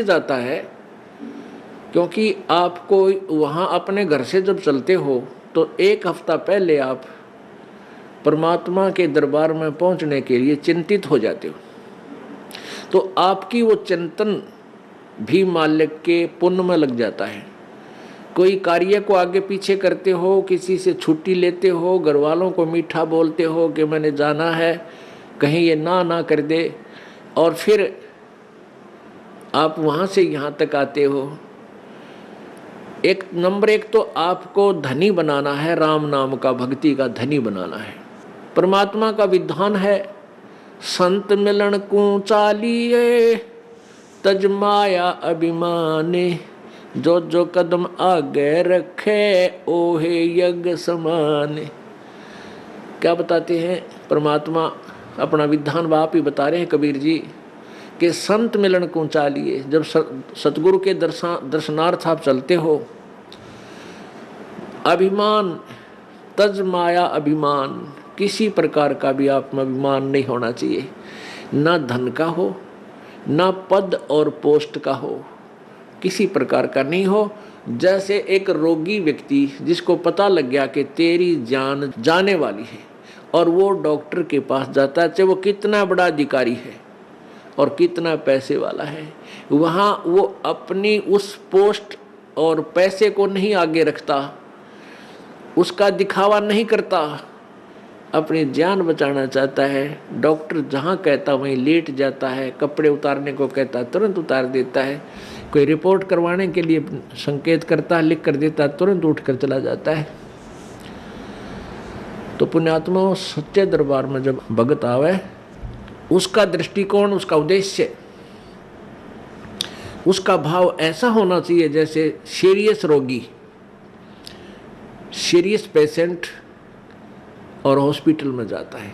जाता है, क्योंकि आपको वहाँ अपने घर से जब चलते हो तो एक हफ्ता पहले आप परमात्मा के दरबार में पहुँचने के लिए चिंतित हो जाते हो। तो आपकी वो चिंतन भी मालिक के पुण्य में लग जाता है। कोई कार्य को आगे पीछे करते हो, किसी से छुट्टी लेते हो, घर वालों को मीठा बोलते हो कि मैंने जाना है, कहीं ये ना कर दे, और फिर आप वहाँ से यहाँ तक आते हो। नंबर एक तो आपको धनी बनाना है, राम नाम का, भक्ति का धनी बनाना है। परमात्मा का विधान है, संत मिलन को चालिए तज माया अभिमाने, जो जो कदम आगे रखे ओहे यज्ञ समाने। क्या बताते हैं परमात्मा, अपना विधान आप ही बता रहे हैं कबीर जी कि संत मिलन को चालिए। जब सतगुरु के दर्शनार्थ आप चलते हो, अभिमान तज माया अभिमान, किसी प्रकार का भी आप में अभिमान नहीं होना चाहिए, ना धन का हो, ना पद और पोस्ट का हो, किसी प्रकार का नहीं हो। जैसे एक रोगी व्यक्ति जिसको पता लग गया कि तेरी जान जाने वाली है और वो डॉक्टर के पास जाता है, चाहे वो कितना बड़ा अधिकारी है और कितना पैसे वाला है, वहाँ वो अपनी उस पोस्ट और पैसे को नहीं आगे रखता, उसका दिखावा नहीं करता, अपनी जान बचाना चाहता है। डॉक्टर जहाँ कहता वहीं लेट जाता है, कपड़े उतारने को कहता तुरंत उतार देता है, कोई रिपोर्ट करवाने के लिए संकेत करता है, लिख कर देता है, तुरंत उठ कर चला जाता है। तो पुण्यात्मा सच्चे दरबार में जब भगत आवे, उसका दृष्टिकोण, उसका उद्देश्य, उसका भाव ऐसा होना चाहिए जैसे सीरियस रोगी, सीरियस पेशेंट और हॉस्पिटल में जाता है,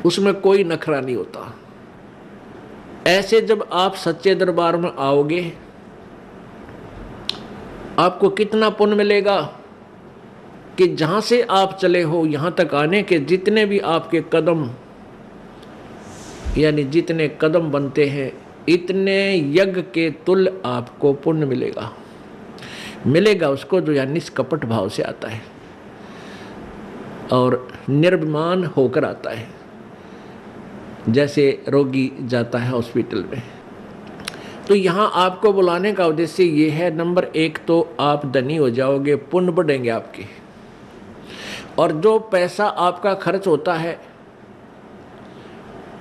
उसमें कोई नखरा नहीं होता। ऐसे जब आप सच्चे दरबार में आओगे, आपको कितना पुण्य मिलेगा कि जहां से आप चले हो यहां तक आने के जितने भी आपके कदम, यानी जितने कदम बनते हैं, इतने यज्ञ के तुल्य आपको पुण्य मिलेगा उसको जो यानी निष्कपट भाव से आता है और निर्भिमान होकर आता है। जैसे रोगी जाता है हॉस्पिटल में, तो यहाँ आपको बुलाने का उद्देश्य ये है, नंबर एक तो आप धनी हो जाओगे, पुण्य बढ़ेंगे आपके, और जो पैसा आपका खर्च होता है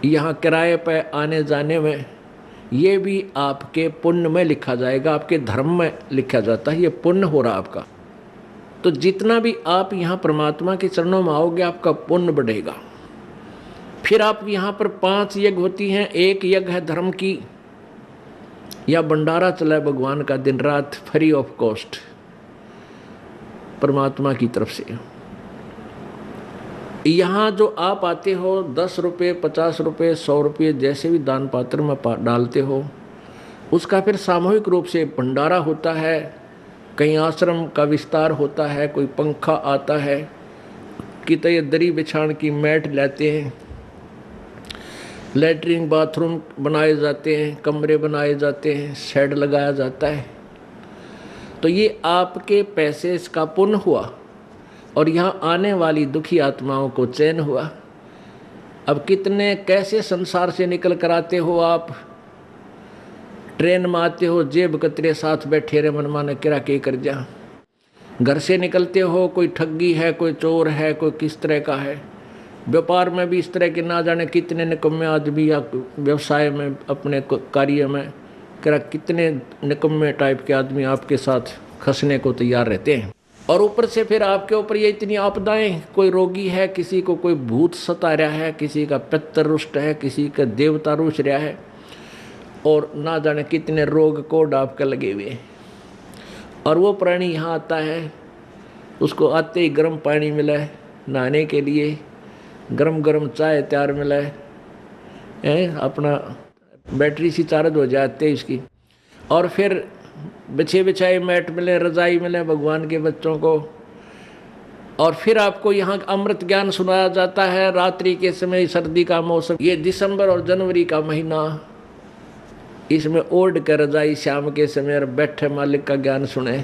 यहाँ किराए पे आने जाने में, ये भी आपके पुण्य में लिखा जाएगा, आपके धर्म में लिखा जाता है, ये पुण्य हो रहा आपका। तो जितना भी आप यहाँ परमात्मा के चरणों में आओगे, आपका पुण्य बढ़ेगा। फिर आप यहाँ पर 5 यज्ञ होती हैं। एक यज्ञ है धर्म की, या भंडारा चला है भगवान का दिन रात फ्री ऑफ कॉस्ट परमात्मा की तरफ से। यहाँ जो आप आते हो 10 रुपये, 50 रुपये, 100 रुपये जैसे भी दान पात्र में डालते हो, उसका फिर सामूहिक रूप से भंडारा होता है, कहीं आश्रम का विस्तार होता है, कोई पंखा आता है, कितने दरी बिछाण की मैट लाते हैं, लैट्रिन बाथरूम बनाए जाते हैं, कमरे बनाए जाते हैं, शेड लगाया जाता है। तो ये आपके पैसे इसका पुण्य हुआ, और यहाँ आने वाली दुखी आत्माओं को चैन हुआ। अब कितने कैसे संसार से निकल कर आते हो आप, ट्रेन में आते हो, जेब कतरे साथ बैठे रहे, मनमाने किरा के कर जा। घर से निकलते हो, कोई ठगी है, कोई चोर है, कोई किस तरह का है। व्यापार में भी इस तरह के ना जाने कितने निकम्मे आदमी, या व्यवसाय में अपने कार्य में कितने निकम्मे टाइप के आदमी आपके साथ खसने को तैयार रहते हैं। और ऊपर से फिर आपके ऊपर ये इतनी आपदाएं, कोई रोगी है, किसी को कोई भूत सता रहा है, किसी का पितर रुष्ट है, किसी का देवता रुष्ट रहा है, और ना जाने कितने रोग कोड आपके लगे हुए। और वो प्राणी यहाँ आता है, उसको आते ही गर्म पानी मिला है नहाने के लिए, गरम गरम चाय तैयार मिला है, अपना बैटरी सी चार्ज हो जाती है इसकी, और फिर बिछे बिछाए मैट मिले, रजाई मिले भगवान के बच्चों को, और फिर आपको यहाँ अमृत ज्ञान सुनाया जाता है रात्रि के समय। सर्दी का मौसम, ये दिसंबर और जनवरी का महीना, इसमें ओढ़ कर रजाई शाम के समय और बैठे मालिक का ज्ञान सुने,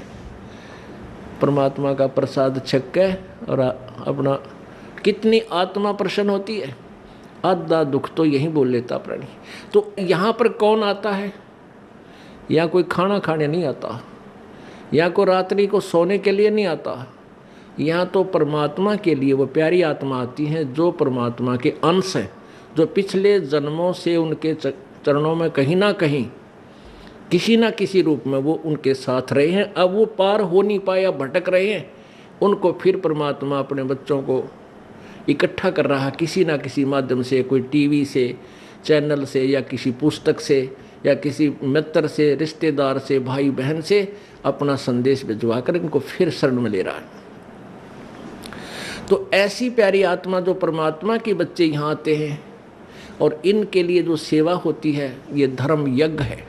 परमात्मा का प्रसाद छक के और अपना कितनी आत्मा प्रसन्न होती है। आधा दुख तो यही बोल लेता प्राणी। तो यहाँ पर कौन आता है? यहाँ कोई खाना खाने नहीं आता, यहाँ को रात्रि को सोने के लिए नहीं आता, यहाँ तो परमात्मा के लिए वो प्यारी आत्मा आती है जो परमात्मा के अंश है, जो पिछले जन्मों से उनके चरणों में कहीं ना कहीं किसी ना किसी रूप में वो उनके साथ रहे हैं। अब वो पार हो नहीं पाया, भटक रहे हैं, उनको फिर परमात्मा अपने बच्चों को इकट्ठा कर रहा किसी ना किसी माध्यम से, कोई टीवी से, चैनल से, या किसी पुस्तक से, या किसी मित्र से, रिश्तेदार से, भाई बहन से अपना संदेश भिजवा कर इनको फिर शरण में ले रहा है। तो ऐसी प्यारी आत्मा जो परमात्मा के बच्चे यहाँ आते हैं और इनके लिए जो सेवा होती है, ये धर्म यज्ञ है।